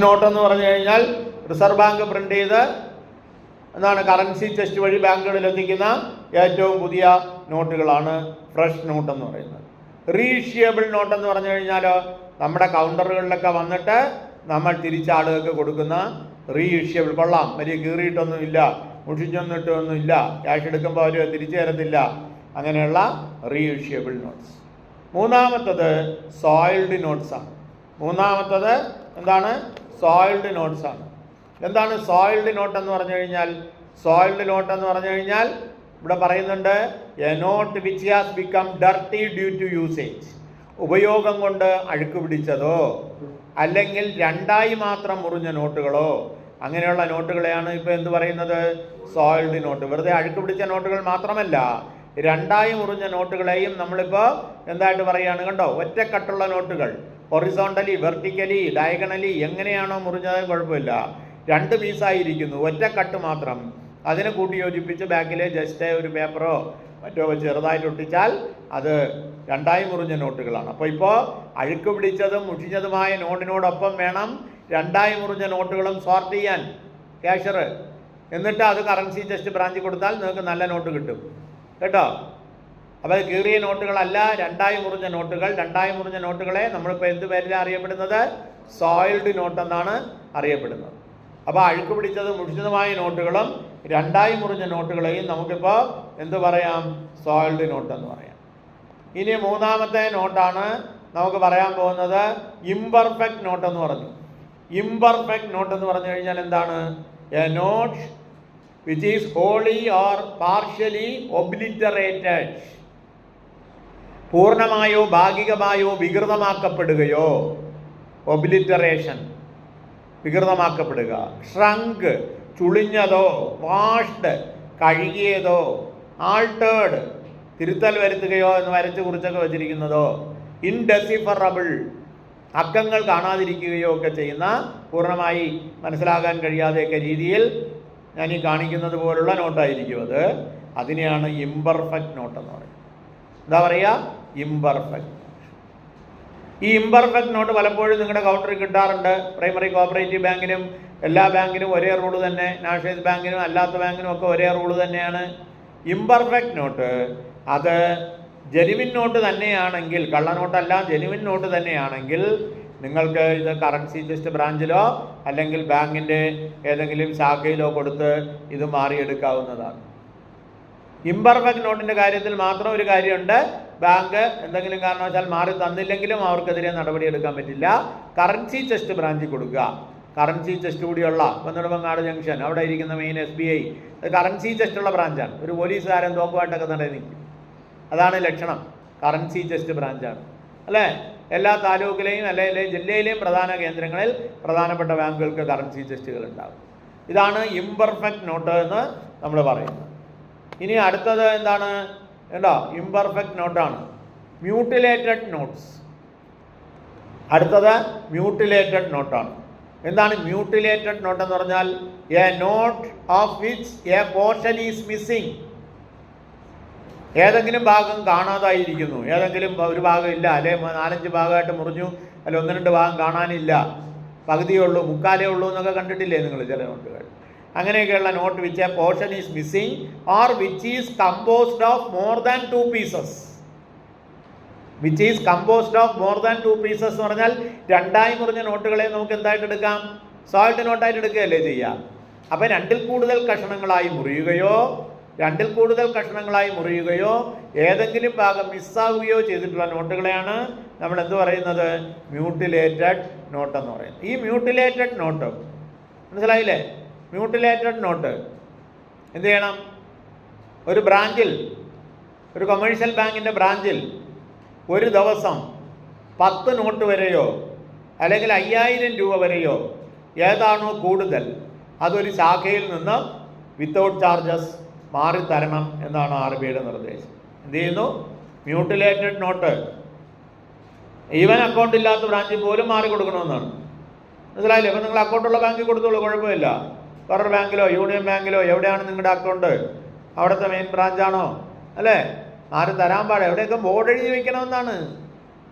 Not എന്ന് പറഞ്ഞു കഴിഞ്ഞാൽ റിസർവ് ബാങ്ക് പ്രിന്റ് ചെയ്ത് എന്താണ് കറൻസി ചെസ്റ്റ് വഴി ബാങ്കുകളിൽ എത്തിക്കുന്ന ഏറ്റവും പുതിയ നോട്ടുകളാണ് ഫ്രഷ് നോട്ട് എന്ന് പറയുന്നത്. റീഇഷ്യൂവബിൾ നോട്ട് എന്ന് പറഞ്ഞു കഴിഞ്ഞാൽ നമ്മുടെ കൗണ്ടറുകളിലൊക്കെ വന്നിട്ട് നമ്മൾ തിരിച്ച ആളുകൾക്ക് കൊടുക്കുന്ന റീഇഷ്യൂവബിൾ, കൊള്ളാം, വലിയ കീറിയിട്ടൊന്നുമില്ല, മുഷിച്ചൊന്നിട്ടൊന്നുമില്ല, ക്യാഷ് എടുക്കുമ്പോൾ അവർ തിരിച്ചു തരത്തില്ല, അങ്ങനെയുള്ള റീഇഷ്യൂവബിൾ നോട്ട്സ്. മൂന്നാമത്തത് സോയിൽഡ് നോട്ട്സ് ആണ്. മൂന്നാമത്തത് എന്താണ്? സോയിൽഡ് നോട്ട്സ് ആണ്. എന്താണ് സോയിൽഡ് നോട്ട് എന്ന് പറഞ്ഞു കഴിഞ്ഞാൽ? സോയിൽഡ് നോട്ട് എന്ന് പറഞ്ഞു കഴിഞ്ഞാൽ ഇവിടെ പറയുന്നുണ്ട്, a note which has become dirty due to usage. ഉപയോഗം കൊണ്ട് അഴുക്ക് പിടിച്ചതോ അല്ലെങ്കിൽ രണ്ടായി മാത്രം മുറിഞ്ഞ നോട്ടുകളോ, അങ്ങനെയുള്ള നോട്ടുകളെയാണ് ഇപ്പോൾ എന്ത് പറയുന്നത്? Soiled note. വെറുതെ അഴുക്ക് പിടിച്ച നോട്ടുകൾ മാത്രമല്ല, രണ്ടായി മുറിഞ്ഞ നോട്ടുകളെയും നമ്മളിപ്പോൾ എന്തായിട്ട് പറയുകയാണ്? കണ്ടോ, ഒറ്റക്കെട്ടുള്ള നോട്ടുകൾ, ഹൊറിസോണ്ടലി, വെർട്ടിക്കലി, ഡയഗണലി, എങ്ങനെയാണോ മുറിഞ്ഞത് കുഴപ്പമില്ല, രണ്ട് പീസായിരിക്കുന്നു, ഒറ്റക്കെട്ട് മാത്രം, അതിനെ കൂട്ടി യോജിപ്പിച്ച് ബാക്കിൽ ജസ്റ്റ് ഒരു പേപ്പറോ മറ്റോ ചെറുതായിട്ട് ഒട്ടിച്ചാൽ അത് രണ്ടായി മുറിഞ്ഞ നോട്ടുകളാണ്. അപ്പോൾ ഇപ്പോൾ അഴുക്ക് പിടിച്ചതും മുഷിഞ്ഞതുമായ നോട്ടിനോടൊപ്പം വേണം രണ്ടായി മുറിഞ്ഞ നോട്ടുകളും സോർട്ട് ചെയ്യാൻ ക്യാഷർ. എന്നിട്ട് അത് കറൻസി ചെസ്റ്റ് ബ്രാഞ്ചിൽ കൊടുത്താൽ നിങ്ങൾക്ക് നല്ല നോട്ട് കിട്ടും കേട്ടോ. അപ്പോൾ കീറിയ നോട്ടുകളല്ല, രണ്ടായി മുറിഞ്ഞ നോട്ടുകൾ. രണ്ടായി മുറിഞ്ഞ നോട്ടുകളെ നമ്മളിപ്പോൾ എന്ത് പേരിലാണ് അറിയപ്പെടുന്നത്? സോയിൽഡ് നോട്ട് എന്നാണ് അറിയപ്പെടുന്നത്. അപ്പോൾ അഴുക്ക് പിടിച്ചതും മുഷിഞ്ഞതുമായ നോട്ടുകളും രണ്ടായി മുറിഞ്ഞ നോട്ടുകളെയും നമുക്കിപ്പോൾ എന്ത് പറയാം? സോയിൽഡ് നോട്ട് എന്ന് പറയാം. ഇനി മൂന്നാമത്തെ നോട്ടാണ് നമുക്ക് പറയാൻ പോകുന്നത് ഇംപെർഫെക്റ്റ് നോട്ട് എന്ന് പറഞ്ഞു. ഇംപെർഫെക്റ്റ് നോട്ട് എന്ന് പറഞ്ഞു കഴിഞ്ഞാൽ എന്താണ്? A note which is wholly or partially obliterated. പൂർണ്ണമായോ ഭാഗികമായോ വികൃതമാക്കപ്പെടുകയോ, ഒബ്ലിറ്ററേഷൻ, വികൃതമാക്കപ്പെടുക. ഷ്രങ്ക്, ചുളിഞ്ഞതോ, വാഷ്ഡ്, കഴുകിയതോ, ആൾട്ടേഡ്, തിരുത്തൽ വരുത്തുകയോ എന്ന് വരച്ച് കുറിച്ചൊക്കെ വെച്ചിരിക്കുന്നതോ, ഇൻഡെസിഫറബിൾ, അക്കങ്ങൾ കാണാതിരിക്കുകയോ ഒക്കെ ചെയ്യുന്ന, പൂർണ്ണമായി മനസ്സിലാകാൻ കഴിയാതെയൊക്കെ രീതിയിൽ ഞാൻ ഈ കാണിക്കുന്നത് പോലുള്ള നോട്ടായിരിക്കും അത്. അതിനെയാണ് ഇംപെർഫെക്റ്റ് നോട്ട് എന്ന് പറയുന്നത്. എന്താ പറയുക? ഇംപെർഫെക്റ്റ്. ഈ ഇംപെർഫെക്റ്റ് നോട്ട് പലപ്പോഴും നിങ്ങളുടെ കൗണ്ടറിൽ കിട്ടാറുണ്ട്. പ്രൈമറി കോപ്പറേറ്റീവ് ബാങ്കിനും എല്ലാ ബാങ്കിനും ഒരേ റൂള് തന്നെ, നാഷണലൈസ് ബാങ്കിനും അല്ലാത്ത ബാങ്കിനും ഒക്കെ ഒരേ റൂള് തന്നെയാണ്. ഇംപെർഫെക്റ്റ് നോട്ട് അത് ജെനുവിൻ നോട്ട് തന്നെയാണെങ്കിൽ, കള്ളനോട്ടല്ല, ജെനുവിൻ നോട്ട് തന്നെയാണെങ്കിൽ നിങ്ങൾക്ക് ഇത് കറൻസി ചെസ്റ്റ് ബ്രാഞ്ചിലോ അല്ലെങ്കിൽ ബാങ്കിൻ്റെ ഏതെങ്കിലും ശാഖയിലോ കൊടുത്ത് ഇത് മാറിയെടുക്കാവുന്നതാണ്. ഇംപെർഫെക്റ്റ് നോട്ടിൻ്റെ കാര്യത്തിൽ മാത്രം ഒരു കാര്യമുണ്ട്, ബാങ്ക് എന്തെങ്കിലും കാരണവശാൽ മാറി തന്നില്ലെങ്കിലും അവർക്കെതിരെ നടപടിയെടുക്കാൻ പറ്റില്ല. കറൻസി ചെസ്റ്റ് ബ്രാഞ്ചിൽ കൊടുക്കുക. കറൻസി ചെസ്റ്റ് കൂടിയുള്ള നെടുമങ്ങാട് ജംഗ്ഷൻ അവിടെ ഇരിക്കുന്ന മെയിൻ SBI കറൻസി ചെസ്റ്റുള്ള ബ്രാഞ്ചാണ്. ഒരു പോലീസുകാരൻ തോക്കുമായിട്ടൊക്കെ നടയിൽ നിൽക്കും. അതാണ് ലക്ഷണം. കറൻസി ചെസ്റ്റ് ബ്രാഞ്ചാണ് അല്ലേ? എല്ലാ താലൂക്കിലെയും അല്ലെങ്കിൽ ജില്ലയിലെയും പ്രധാന കേന്ദ്രങ്ങളിൽ പ്രധാനപ്പെട്ട ബാങ്കുകൾക്ക് കറൻസി ചെസ്റ്റുകൾ ഉണ്ടാകും. ഇതാണ് ഇംപെർഫെക്റ്റ് നോട്ട് എന്ന് നമ്മൾ പറയുന്നത്. ഇനി അടുത്തത് എന്താണ്? എന്താ? ഇംപെർഫെക്റ്റ് നോട്ടാണ് മ്യൂട്ടിലേറ്റഡ് നോട്ട്സ്. അടുത്തത് മ്യൂട്ടിലേറ്റഡ് നോട്ടാണ്. എന്താണ് മ്യൂട്ടിലേറ്റഡ് നോട്ട് എന്ന് പറഞ്ഞാൽ? A note of which a portion is missing. ഏതെങ്കിലും ഭാഗം കാണാതായിരിക്കുന്നു, ഏതെങ്കിലും ഒരു ഭാഗം ഇല്ല, അല്ലെ 4-5 ഭാഗമായിട്ട് മുറിഞ്ഞു, അല്ലെ 1-2 ഭാഗം കാണാനില്ല, പകുതിയേ ഉള്ളൂ, മുക്കാലേ ഉള്ളൂ എന്നൊക്കെ കണ്ടിട്ടില്ലേ നിങ്ങൾ ചില നോട്ടുകൾ? അങ്ങനെയൊക്കെയുള്ള note which a portion is missing or which is composed of more than 2 pieces. Which is composed of more than 2 pieces എന്ന് പറഞ്ഞാൽ രണ്ടായി മുറിഞ്ഞ നോട്ടുകളെ നമുക്ക് എന്തായിട്ട് എടുക്കാം? സോൾട്ട് നോട്ടായിട്ട് എടുക്കുകയല്ലേ ചെയ്യുക. അപ്പം 2-ൽ കൂടുതൽ കഷണങ്ങളായി മുറിയുകയോ ഏതെങ്കിലും ഭാഗം മിസ്സാവുകയോ ചെയ്തിട്ടുള്ള നോട്ടുകളെയാണ് നമ്മൾ എന്ത് പറയുന്നത്? മ്യൂട്ടിലേറ്റഡ് നോട്ട് എന്ന് പറയുന്നത്. ഈ മ്യൂട്ടിലേറ്റഡ് നോട്ട് മനസ്സിലായില്ലേ? മ്യൂട്ടിലേറ്റഡ് നോട്ട് എന്ത് ചെയ്യണം? ഒരു ബ്രാഞ്ചിൽ, ഒരു കൊമേഴ്ഷ്യൽ ബാങ്കിൻ്റെ ബ്രാഞ്ചിൽ ഒരു ദിവസം 10 നോട്ട് വരെയോ അല്ലെങ്കിൽ 5000 രൂപ വരെയോ ഏതാണോ കൂടുതൽ അതൊരു ശാഖയിൽ നിന്ന് വിത്തൗട്ട് ചാർജസ് മാറിത്തരണം എന്നാണ് RBIയുടെ നിർദ്ദേശം. എന്ത് ചെയ്യുന്നു? മ്യൂട്ടിലേറ്റഡ് നോട്ട് ഈവൻ അക്കൗണ്ട് ഇല്ലാത്ത ബ്രാഞ്ചിൽ പോലും മാറി കൊടുക്കണമെന്നാണ്. മനസ്സിലായില്ലേ? ഇപ്പം നിങ്ങൾ അക്കൗണ്ടുള്ള ബാങ്കിൽ കൊടുത്തോളൂ, കുഴപ്പമില്ല. വേറൊരു ബാങ്കിലോ യൂണിയൻ ബാങ്കിലോ എവിടെയാണ് നിങ്ങളുടെ അക്കൗണ്ട്, അവിടുത്തെ മെയിൻ ബ്രാഞ്ചാണോ അല്ലേ, മാറി തരാൻ പാടില്ല. എവിടെയൊക്കെ ബോർഡ് എഴുതി വെക്കണമെന്നാണ്.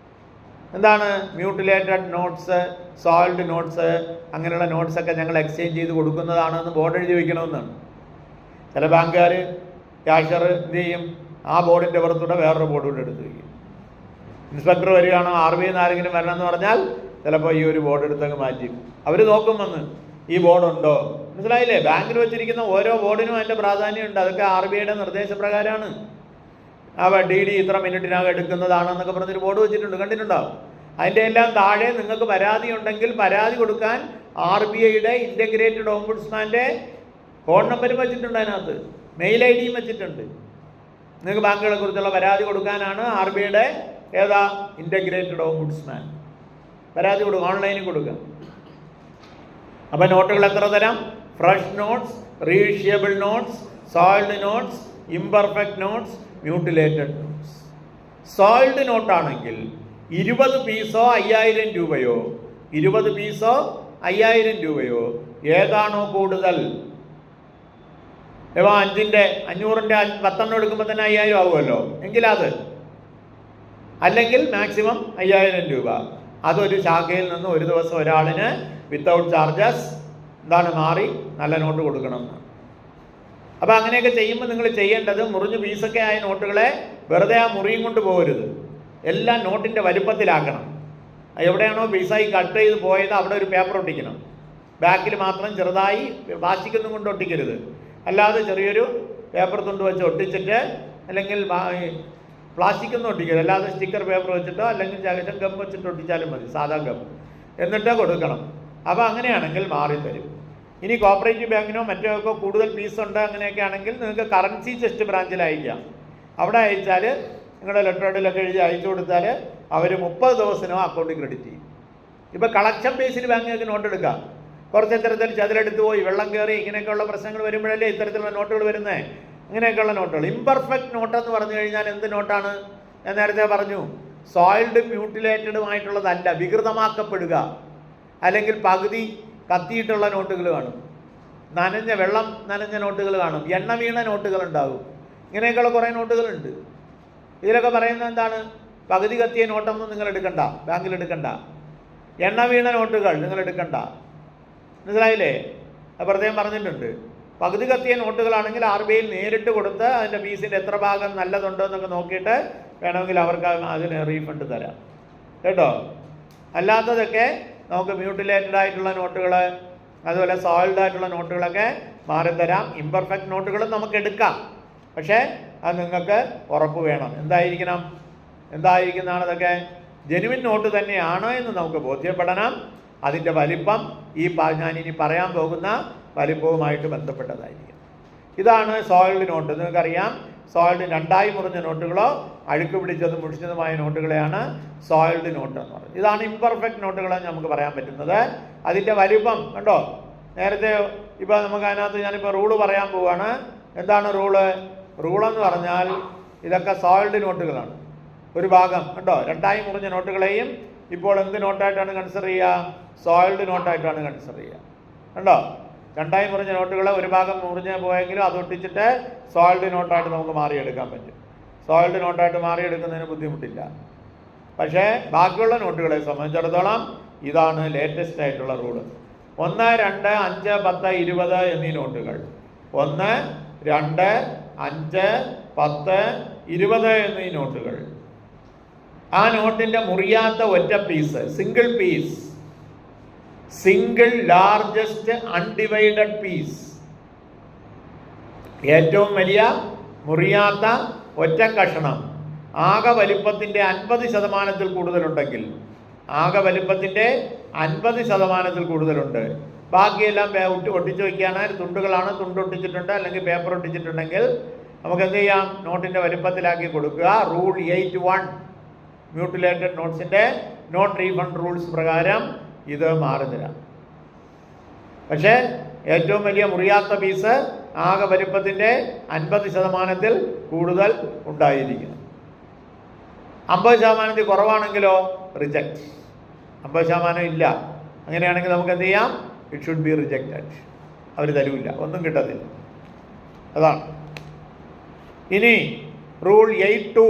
എന്താണ് മ്യൂട്ടിലേറ്റഡ് നോട്ട്സ്, സോൾഡ് നോട്ട്സ്, അങ്ങനെയുള്ള നോട്ട്സൊക്കെ ഞങ്ങൾ എക്സ്ചേഞ്ച് ചെയ്ത് കൊടുക്കുന്നതാണെന്ന് ബോർഡ് എഴുതി വയ്ക്കണമെന്നാണ്. ചില ബാങ്കുകാർ ക്യാഷ്യർ എന്ത് ചെയ്യും, ആ ബോർഡിൻ്റെ പുറത്തൂടെ വേറൊരു ബോർഡ് കൂടെ എടുത്ത് വയ്ക്കും. ഇൻസ്പെക്ടർ വരികയാണോ RBI നിന്ന് ആരെങ്കിലും വരണമെന്ന് പറഞ്ഞാൽ ചിലപ്പോൾ ഈ ഒരു ബോർഡ് എടുത്തങ്ങ് മാറ്റി അവർ നോക്കും വന്ന് ഈ ബോർഡുണ്ടോ. മനസ്സിലായില്ലേ? ബാങ്കിൽ വെച്ചിരിക്കുന്ന ഓരോ ബോർഡിനും അതിൻ്റെ പ്രാധാന്യമുണ്ട്. അതൊക്കെ RBIയുടെ നിർദ്ദേശപ്രകാരമാണ്. DD ഇത്ര മിനിറ്റിനകം എടുക്കുന്നതാണെന്നൊക്കെ പറഞ്ഞൊരു ബോർഡ് വെച്ചിട്ടുണ്ട്, കണ്ടിട്ടുണ്ടാവും. അതിൻ്റെ എല്ലാം താഴെ നിങ്ങൾക്ക് പരാതി ഉണ്ടെങ്കിൽ പരാതി കൊടുക്കാൻ RBIയുടെ ഇൻ്റഗ്രേറ്റഡ് ഓംബുഡ്സ്മാൻ്റെ ഫോൺ നമ്പരും വെച്ചിട്ടുണ്ട്, അതിനകത്ത് മെയിൽ ID വെച്ചിട്ടുണ്ട്. നിങ്ങൾക്ക് ബാങ്കുകളെ കുറിച്ചുള്ള പരാതി കൊടുക്കാനാണ് RBIയുടെ ഏതാ ഇൻ്റഗ്രേറ്റഡ് ഓംബുഡ്സ്മാൻ പരാതി കൊടുക്കുക, ഓൺലൈനിൽ കൊടുക്കുക. അപ്പം നോട്ടുകൾ എത്ര തരം? Fresh notes, reissuable notes, soiled notes, imperfect notes, mutilated notes. Soiled നോട്ടാണെങ്കിൽ 20 പീസോ 5000 രൂപയോ 20 പീസോ 5000 രൂപയോ ഏതാണോ കൂടുതൽ, ഇപ്പം 500ൻ്റെ 10 എടുക്കുമ്പോൾ തന്നെ 5000 ആവുമല്ലോ, എങ്കിലത്, അല്ലെങ്കിൽ മാക്സിമം 5000 രൂപ. അതൊരു ശാഖയിൽ നിന്ന് ഒരു ദിവസം ഒരാളിന് വിത്തൗട്ട് ചാർജസ് മാറി നല്ല നോട്ട് കൊടുക്കണം എന്ന്. അപ്പോൾ അങ്ങനെയൊക്കെ ചെയ്യുമ്പോൾ നിങ്ങൾ ചെയ്യേണ്ടത് മുറിഞ്ഞ് പീസൊക്കെ ആയ നോട്ടുകളെ വെറുതെ ആ മുറിയും കൊണ്ട് പോകരുത്, എല്ലാം നോട്ടിൻ്റെ വലുപ്പത്തിലാക്കണം. എവിടെയാണോ പീസായി കട്ട് ചെയ്ത് പോയത് അവിടെ ഒരു പേപ്പർ ഒട്ടിക്കണം. ബാക്കിൽ മാത്രം ചെറുതായി പ്ലാസ്റ്റിക്കൊന്നും കൊണ്ട് ഒട്ടിക്കരുത്, അല്ലാതെ ചെറിയൊരു പേപ്പർ തുണ്ട് വെച്ച് ഒട്ടിച്ചിട്ട്, അല്ലെങ്കിൽ പ്ലാസ്റ്റിക് ഒന്നും ഒട്ടിക്കരുത്, അല്ലാതെ സ്റ്റിക്കർ പേപ്പർ വെച്ചിട്ടോ അല്ലെങ്കിൽ ഗം വെച്ചിട്ട് ഒട്ടിച്ചാലും മതി, സാധാ ഗം, എന്നിട്ട് കൊടുക്കണം. അപ്പോൾ അങ്ങനെയാണെങ്കിൽ മാറിത്തരും. ഇനി കോപ്പറേറ്റീവ് ബാങ്കിനോ മറ്റോ ഒക്കെ കൂടുതൽ പീസ് ഉണ്ട് അങ്ങനെയൊക്കെ ആണെങ്കിൽ നിങ്ങൾക്ക് കറൻസി ചെസ്റ്റ് ബ്രാഞ്ചിൽ അയക്കാം. അവിടെ അയച്ചാൽ നിങ്ങളുടെ ലെറ്റർ ഹെഡിലൊക്കെ എഴുതി അയച്ചു കൊടുത്താൽ അവർ 30 ദിവസത്തിനോ അക്കൗണ്ടിൽ ക്രെഡിറ്റ് ചെയ്യും. ഇപ്പോൾ കളക്ഷൻ ബേസിൽ ബാങ്കുകൾക്ക് നോട്ട് എടുക്കാം. കുറച്ച് ഇത്തരത്തിൽ ചതിലെടുത്ത് പോയി വെള്ളം കയറി ഇങ്ങനെയൊക്കെയുള്ള പ്രശ്നങ്ങൾ വരുമ്പോഴല്ലേ ഇത്തരത്തിലുള്ള നോട്ടുകൾ വരുന്നത്. ഇങ്ങനെയൊക്കെയുള്ള നോട്ടുകൾ. ഇംപെർഫെക്റ്റ് നോട്ടെന്ന് പറഞ്ഞു കഴിഞ്ഞാൽ എന്ത് നോട്ടാണ്? ഞാൻ നേരത്തെ പറഞ്ഞു, സോയിൽഡ് മ്യൂട്ടിലേറ്റഡുമായിട്ടുള്ളതല്ല, വികൃതമാക്കപ്പെടുക, അല്ലെങ്കിൽ പകുതി കത്തിയിട്ടുള്ള നോട്ടുകൾ കാണും, വെള്ളം നനഞ്ഞ നോട്ടുകൾ കാണും, എണ്ണ വീണ നോട്ടുകൾ ഉണ്ടാകും. ഇങ്ങനെയൊക്കെയുള്ള കുറേ നോട്ടുകളുണ്ട്. ഇതിലൊക്കെ പറയുന്നത് എന്താണ്? പകുതി കത്തിയ നോട്ടൊന്നും നിങ്ങൾ എടുക്കണ്ട, ബാങ്കിൽ എടുക്കണ്ട. എണ്ണ വീണ നോട്ടുകൾ നിങ്ങൾ എടുക്കണ്ട. മനസ്സിലായില്ലേ? അത് പ്രത്യേകം പറഞ്ഞിട്ടുണ്ട്. പകുതി കത്തിയ നോട്ടുകളാണെങ്കിൽ RBIയിൽ നേരിട്ട് കൊടുത്ത് അതിൻ്റെ ഫീസിൻ്റെ എത്ര ഭാഗം നല്ലതുണ്ടോ എന്നൊക്കെ നോക്കിയിട്ട് വേണമെങ്കിൽ അവർക്ക് അതിന് റീഫണ്ട് തരാം, കേട്ടോ. അല്ലാത്തതൊക്കെ നമുക്ക് മ്യൂട്ടിലേറ്റഡ് ആയിട്ടുള്ള നോട്ടുകൾ, അതുപോലെ സോൾഡ് ആയിട്ടുള്ള നോട്ടുകളൊക്കെ മാറിത്തരാം. ഇംപെർഫെക്റ്റ് നോട്ടുകളും നമുക്ക് എടുക്കാം, പക്ഷേ അത് നിങ്ങൾക്ക് ഉറപ്പ് വേണം. എന്തായിരിക്കുന്നതാണ് അതൊക്കെ? ജെനുവിൻ നോട്ട് തന്നെയാണോ എന്ന് നമുക്ക് ബോധ്യപ്പെടണം. അതിൻ്റെ വലിപ്പം ഞാനിനി പറയാൻ പോകുന്ന വലിപ്പവുമായിട്ട് ബന്ധപ്പെട്ടതായിരിക്കും. ഇതാണ് സോയിൽഡ് നോട്ട്. നിങ്ങൾക്കറിയാം, സോയിൽഡ് 2ആയി മുറിഞ്ഞ നോട്ടുകളോ അഴുക്ക് പിടിച്ചതും മുഷിച്ചതുമായ നോട്ടുകളെയാണ് സോയിൽഡ് നോട്ട് എന്ന് പറയുന്നത്. ഇതാണ് ഇംപെർഫെക്റ്റ് നോട്ടുകളെന്ന് നമുക്ക് പറയാൻ പറ്റുന്നത്. അതിൻ്റെ വലിപ്പം കണ്ടോ? നേരത്തെ ഇപ്പോൾ നമുക്ക് അതിനകത്ത് ഞാനിപ്പോൾ റൂള് പറയാൻ പോവുകയാണ്. എന്താണ് റൂളെന്ന് പറഞ്ഞാൽ ഇതൊക്കെ സോയിൽഡ് നോട്ടുകളാണ്. ഒരു ഭാഗം കണ്ടോ, 2ആയി മുറിഞ്ഞ നോട്ടുകളെയും ഇപ്പോൾ എന്ത് നോട്ടായിട്ടാണ് കൺസിഡർ ചെയ്യുക? സോയിൽഡ് നോട്ടായിട്ടാണ് കൺസിഡർ ചെയ്യുക. കണ്ടോ, 2ആയി മുറിഞ്ഞ നോട്ടുകളെ ഒരു ഭാഗം മുറിഞ്ഞ് പോയെങ്കിലും അത് ഒട്ടിച്ചിട്ട് സോയിൽഡ് നോട്ടായിട്ട് നമുക്ക് മാറിയെടുക്കാൻ പറ്റും. സോയിൽഡ് നോട്ടായിട്ട് മാറിയെടുക്കുന്നതിന് ബുദ്ധിമുട്ടില്ല. പക്ഷേ ബാക്കിയുള്ള നോട്ടുകളെ സംബന്ധിച്ചിടത്തോളം ഇതാണ് ലേറ്റസ്റ്റ് ആയിട്ടുള്ള റൂള്. 1, 2, 5, 10, 20 എന്നീ നോട്ടുകൾ. 1, 2, 5, 10, 20 എന്നീ നോട്ടുകൾ. ആ നോട്ടിൻ്റെ മുറിയാത്ത ഒറ്റ piece, single largest undivided piece, ഏറ്റവും വലിയ മുറിയാത്ത ഒറ്റ കഷണം ആകെ വലിപ്പത്തിൻ്റെ 50% കൂടുതലുണ്ടെങ്കിൽ, ആകെ വലിപ്പത്തിൻ്റെ 50% കൂടുതലുണ്ട്, ബാക്കിയെല്ലാം ഒട്ടിച്ചു വയ്ക്കുകയാണ്, തുണ്ടുകളാണ്, തുണ്ടൊട്ടിച്ചിട്ടുണ്ട് അല്ലെങ്കിൽ പേപ്പർ ഒട്ടിച്ചിട്ടുണ്ടെങ്കിൽ നമുക്ക് എന്ത് ചെയ്യാം? നോട്ടിൻ്റെ വലിപ്പത്തിലാക്കി കൊടുക്കുക. റൂൾ 8(1) മ്യൂട്ടിലേറ്റഡ് നോട്ട്സിൻ്റെ നോട്ട് റീഫണ്ട് റൂൾസ് പ്രകാരം ഇത് മാറുന്നില്ല. പക്ഷേ ഏറ്റവും വലിയ മുറിയാത്ത പീസ് ആകെ വലിപ്പത്തിൻ്റെ 50% കൂടുതൽ ഉണ്ടായിരിക്കണം. 50% കുറവാണെങ്കിലോ റിജക്റ്റ്. 50% ഇല്ല, അങ്ങനെയാണെങ്കിൽ നമുക്ക് എന്ത് ചെയ്യാം? It should be rejected. അവർ തരൂല്ല, ഒന്നും കിട്ടത്തില്ല. അതാണ്. ഇനി റൂൾ 8(2)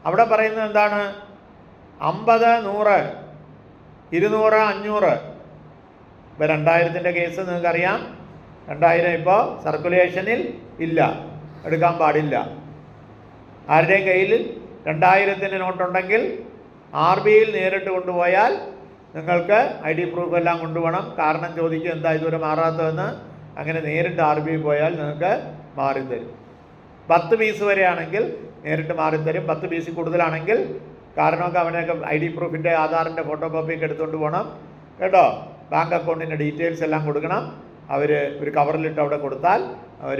അവിടെ പറയുന്നത് എന്താണ്? 50, 100, 200, 500. ഇപ്പോൾ 2000-ൻ്റെ കേസ് നിങ്ങൾക്കറിയാം. 2000 ഇപ്പോൾ സർക്കുലേഷനിൽ ഇല്ല, എടുക്കാൻ പാടില്ല. ആരുടെ കയ്യിൽ 2000-ൻ്റെ നോട്ടുണ്ടെങ്കിൽ RBIയിൽ നേരിട്ട് കൊണ്ടുപോയാൽ നിങ്ങൾക്ക് ID പ്രൂഫ് എല്ലാം കൊണ്ടുപോകണം. കാരണം ചോദിക്കും എന്താ ഇതുവരെ മാറാത്തതെന്ന്. അങ്ങനെ നേരിട്ട് RBI പോയാൽ നിങ്ങൾക്ക് മാറിത്തരും. 10 പീസ് വരെയാണെങ്കിൽ നേരിട്ട് മാറിത്തരും. 10 പീസിൽ കൂടുതലാണെങ്കിൽ കാരണമൊക്കെ അവനൊക്കെ ID പ്രൂഫിൻ്റെ ആധാറിൻ്റെ ഫോട്ടോ കോപ്പിയൊക്കെ എടുത്തുകൊണ്ട് പോകണം കേട്ടോ. ബാങ്ക് അക്കൗണ്ടിൻ്റെ ഡീറ്റെയിൽസ് എല്ലാം കൊടുക്കണം. അവർ ഒരു കവറിലിട്ട് അവിടെ കൊടുത്താൽ അവർ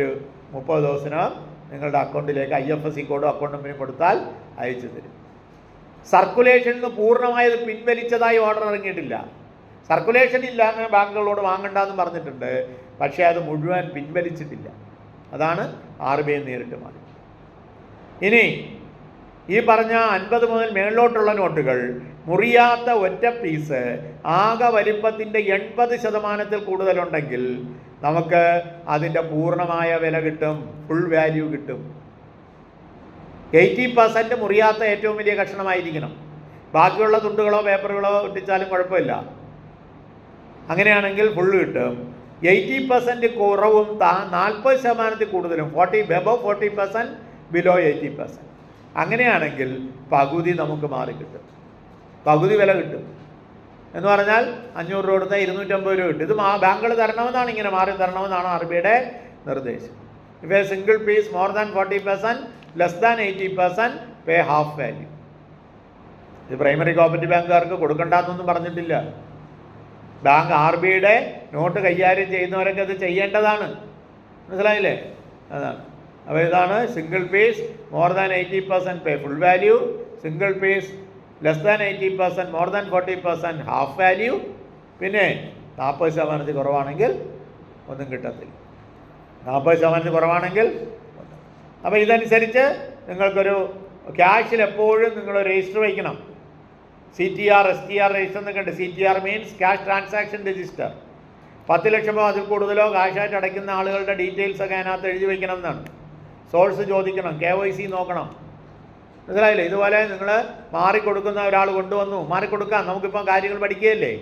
30 ദിവസത്തിനകം നിങ്ങളുടെ അക്കൗണ്ടിലേക്ക് IFSC കോഡും അക്കൗണ്ട് നമ്പറും കൊടുത്താൽ അയച്ചു തരും. സർക്കുലേഷനിൽ നിന്ന് പൂർണ്ണമായത് പിൻവലിച്ചതായി ഓർഡർ ഇറങ്ങിയിട്ടില്ല. സർക്കുലേഷൻ ഇല്ല എന്ന് ബാങ്കുകളോട് വാങ്ങണ്ടെന്ന് പറഞ്ഞിട്ടുണ്ട്. പക്ഷേ അത് മുഴുവൻ പിൻവലിച്ചിട്ടില്ല. അതാണ് RBI നേരിട്ട് മാറി. ഇനി ഈ പറഞ്ഞ 50 മുതൽ മേളിലോട്ടുള്ള നോട്ടുകൾ മുറിയാത്ത ഒറ്റ പീസ് ആകെ വലിപ്പത്തിൻ്റെ 80% കൂടുതലുണ്ടെങ്കിൽ നമുക്ക് അതിൻ്റെ പൂർണ്ണമായ വില കിട്ടും, ഫുൾ വാല്യൂ കിട്ടും. 80% മുറിയാത്ത ഏറ്റവും വലിയ കഷണമായിരിക്കണം. ബാക്കിയുള്ള തുണ്ടുകളോ പേപ്പറുകളോ ഒട്ടിച്ചാലും കുഴപ്പമില്ല. അങ്ങനെയാണെങ്കിൽ ഫുള്ള് കിട്ടും. 80% കുറവും 40% കൂടുതലും, 40% ബിലോ 80%. അങ്ങനെയാണെങ്കിൽ പകുതി നമുക്ക് മാറി കിട്ടും, പകുതി വില കിട്ടും. എന്ന് പറഞ്ഞാൽ 500 രൂപ കൊടുത്താൽ 250 രൂപ കിട്ടും. ഇത് ബാങ്കുകൾ തരണമെന്നാണ്, ഇങ്ങനെ മാറി തരണമെന്നാണ് RBIയുടെ നിർദ്ദേശം. If a single piece more than 40%, less than 80%, pay half value. ഇത് പ്രൈമറി കോപ്പറേറ്റീവ് ബാങ്കുകാർക്ക് കൊടുക്കണ്ടെന്നൊന്നും പറഞ്ഞിട്ടില്ല. ബാങ്ക് RBIയുടെ നോട്ട് കൈകാര്യം ചെയ്യുന്നവരൊക്കെ അത് ചെയ്യേണ്ടതാണ്. മനസ്സിലായില്ലേ? അതാണ്. അപ്പോൾ ഇതാണ് single piece more than 80% pay full value, single piece less than 80% more than 40% half value. പിന്നെ 40% കുറവാണെങ്കിൽ ഒന്നും കിട്ടത്തില്ല. 40% കുറവാണെങ്കിൽ. അപ്പോൾ ഇതനുസരിച്ച് നിങ്ങൾക്കൊരു ക്യാഷിൽ എപ്പോഴും നിങ്ങൾ രജിസ്റ്റർ വയ്ക്കണം. CTR, STR രജിസ്റ്റർ എന്നൊക്കെ ഉണ്ട്. CTR means cash transaction register. 10 ലക്ഷമോ അതിൽ കൂടുതലോ കാശായിട്ട് അടയ്ക്കുന്ന ആളുകളുടെ ഡീറ്റെയിൽസ് ഒക്കെ അതിനകത്ത് എഴുതി വയ്ക്കണം എന്നാണ്. സോഴ്സ് ചോദിക്കണം, KYC നോക്കണം. മനസ്സിലായില്ലേ? ഇതുപോലെ നിങ്ങൾ മാറിക്കൊടുക്കുന്ന ഒരാൾ കൊണ്ടുവന്നു, മാറിക്കൊടുക്കാം. നമുക്കിപ്പം കാര്യങ്ങൾ പഠിക്കുകയല്ലേ.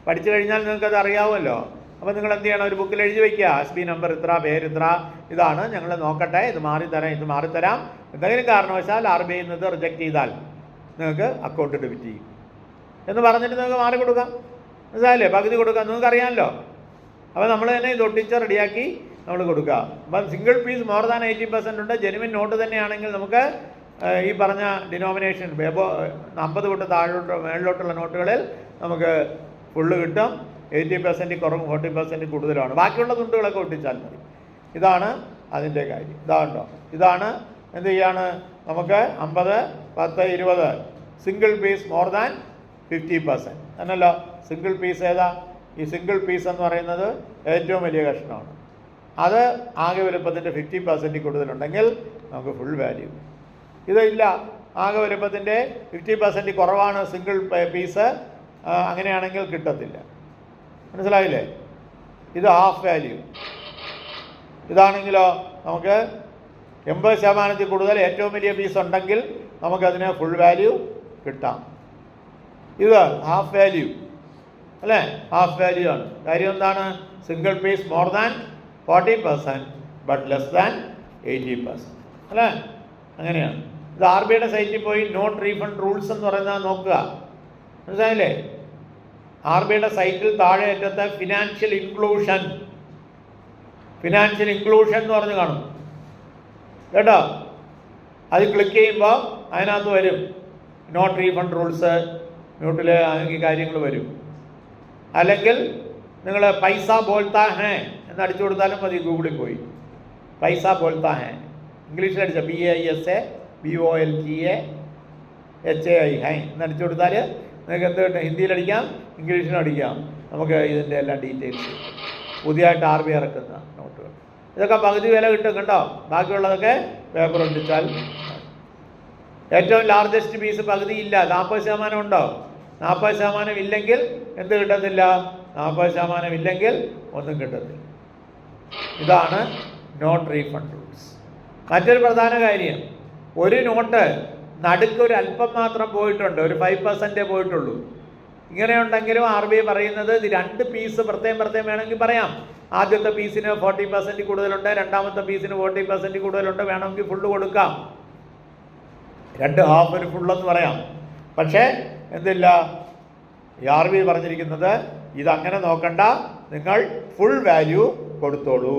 പഠിച്ചു കഴിഞ്ഞാൽ നിങ്ങൾക്കത് അറിയാവുമല്ലോ. അപ്പോൾ നിങ്ങൾ എന്ത് ചെയ്യണം? ഒരു ബുക്കിൽ എഴുതി വയ്ക്കുക, SB നമ്പർ ഇത്ര, പേര് ഇത്ര, ഇതാണ്, ഞങ്ങൾ നോക്കട്ടെ, ഇത് മാറിത്തരാം, ഇത് മാറിത്തരാം. എന്തെങ്കിലും കാരണവശാൽ RBI ഇത് റിജക്റ്റ് ചെയ്താൽ നിങ്ങൾക്ക് അക്കൗണ്ട് ഡെബിറ്റ് ചെയ്യും എന്ന് പറഞ്ഞിട്ട് നിങ്ങൾക്ക് മാറിക്കൊടുക്കാം. മനസ്സിലായില്ലേ? പകുതി കൊടുക്കാം, നിങ്ങൾക്ക് അറിയാമല്ലോ. അപ്പോൾ നമ്മൾ തന്നെ ഇത് ഒട്ടിച്ച് റെഡിയാക്കി നമ്മൾ കൊടുക്കുക. അപ്പം സിംഗിൾ പീസ് മോർ ദാൻ 80% ഉണ്ട്. ജെനുവിൻ നോട്ട് തന്നെയാണെങ്കിൽ നമുക്ക് ഈ പറഞ്ഞ ഡിനോമിനേഷൻ 50 തൊട്ട് താഴോട്ട് മേളിലോട്ടുള്ള നോട്ടുകളിൽ നമുക്ക് ഫുള്ള് കിട്ടും. 80% കുറവും 40% കൂടുതലാണ്. ബാക്കിയുള്ള തുണ്ടുകളൊക്കെ ഒട്ടിച്ചാൽ മതി. ഇതാണ് അതിൻ്റെ കാര്യം. ഇതാണ്ടോ, ഇതാണ് എന്ത് ചെയ്യാണ് നമുക്ക് 50, 10, 20 സിംഗിൾ പീസ് മോർ ദാൻ 50% എന്നല്ലോ. സിംഗിൾ പീസ് ഏതാ? ഈ സിംഗിൾ പീസ് എന്ന് പറയുന്നത് ഏറ്റവും വലിയ കഷ്ണമാണ്. അത് ആകെ വലുപ്പത്തിൻ്റെ 50% കൂടുതലുണ്ടെങ്കിൽ നമുക്ക് ഫുൾ വാല്യൂ. ഇതില്ല, ആകെ വലുപ്പത്തിൻ്റെ 50% കുറവാണ് സിംഗിൾ പീസ്, അങ്ങനെയാണെങ്കിൽ കിട്ടത്തില്ല. മനസ്സിലായില്ലേ? ഇത് ഹാഫ് വാല്യൂ. ഇതാണെങ്കിലോ നമുക്ക് 80% കൂടുതൽ ഏറ്റവും വലിയ പീസ് ഉണ്ടെങ്കിൽ നമുക്കതിന് ഫുൾ വാല്യൂ കിട്ടാം. ഇത് ഹാഫ് വാല്യൂ അല്ലേ? ഹാഫ് വാല്യൂ ആണ്. കാര്യം എന്താണ്? Single piece more than 40% but less than 80% അല്ലേ? അങ്ങനെയാണ്. ഇത് RBIയുടെ സൈറ്റിൽ പോയി നോട്ട് റീഫണ്ട് റൂൾസ് എന്ന് പറയുന്നത് നോക്കുക. മനസ്സിലായില്ലേ? RBIയുടെ സൈറ്റിൽ താഴെ അറ്റത്ത് ഫിനാൻഷ്യൽ ഇൻക്ലൂഷൻ എന്ന് പറഞ്ഞ് കാണും കേട്ടോ. അത് ക്ലിക്ക് ചെയ്യുമ്പോൾ അതിനകത്ത് വരും നോട്ട് റീഫണ്ട് റൂൾസ്, നോട്ടിൽ ഈ കാര്യങ്ങൾ വരും. അല്ലെങ്കിൽ നിങ്ങൾ പൈസ ബോൾത്താ ഹേ എന്ന് അടിച്ചു കൊടുത്താലും മതി. ഗൂഗിളിൽ പോയി പൈസ ബോൾത്താ ഹേ ഇംഗ്ലീഷിൽ അടിച്ച PAISA BOLTA HAI ഹൈ എന്ന് അടിച്ചു കൊടുത്താൽ നിങ്ങൾക്ക് എന്ത് കിട്ടും? ഹിന്ദിയിലടിക്കാം, ഇംഗ്ലീഷിലും അടിക്കാം. നമുക്ക് ഇതിൻ്റെ എല്ലാം ഡീറ്റെയിൽസ് പുതിയതായിട്ട് RBI ഇറക്കുന്ന നോട്ടുകൾ ഇതൊക്കെ പകുതി വില കിട്ടും കേട്ടോ. ബാക്കിയുള്ളതൊക്കെ പേപ്പർ ഒട്ടിച്ചാൽ. ഏറ്റവും ലാർജസ്റ്റ് പീസ് പകുതി ഇല്ല, 40% ഉണ്ടോ? 40% ഇല്ലെങ്കിൽ എന്ത് കിട്ടത്തില്ല? 40% ഇല്ലെങ്കിൽ ഒന്നും കിട്ടത്തില്ല. ഇതാണ് നോട്ട് റീഫണ്ട് റൂൾസ്. മറ്റൊരു പ്രധാന കാര്യം, ഒരു നോട്ട് നടുക്കൊരു അല്പം മാത്രം പോയിട്ടുണ്ട്, ഒരു 5% പോയിട്ടുള്ളൂ. ഇങ്ങനെയുണ്ടെങ്കിലും RBI പറയുന്നത് ഇത് 2 പീസ് പ്രത്യേകം വേണമെങ്കിൽ പറയാം. ആദ്യത്തെ പീസിന് 40% കൂടുതലുണ്ട്, രണ്ടാമത്തെ പീസിന് 40% കൂടുതലുണ്ട്, വേണമെങ്കിൽ ഫുള്ള് കൊടുക്കാം, 2 ഹാഫ് ഒരു ഫുള്ളെന്ന് പറയാം. പക്ഷേ എന്തില്ല, RBI പറഞ്ഞിരിക്കുന്നത് ഇതങ്ങനെ നോക്കണ്ട, നിങ്ങൾ ഫുൾ വാല്യൂ കൊടുത്തോളൂ.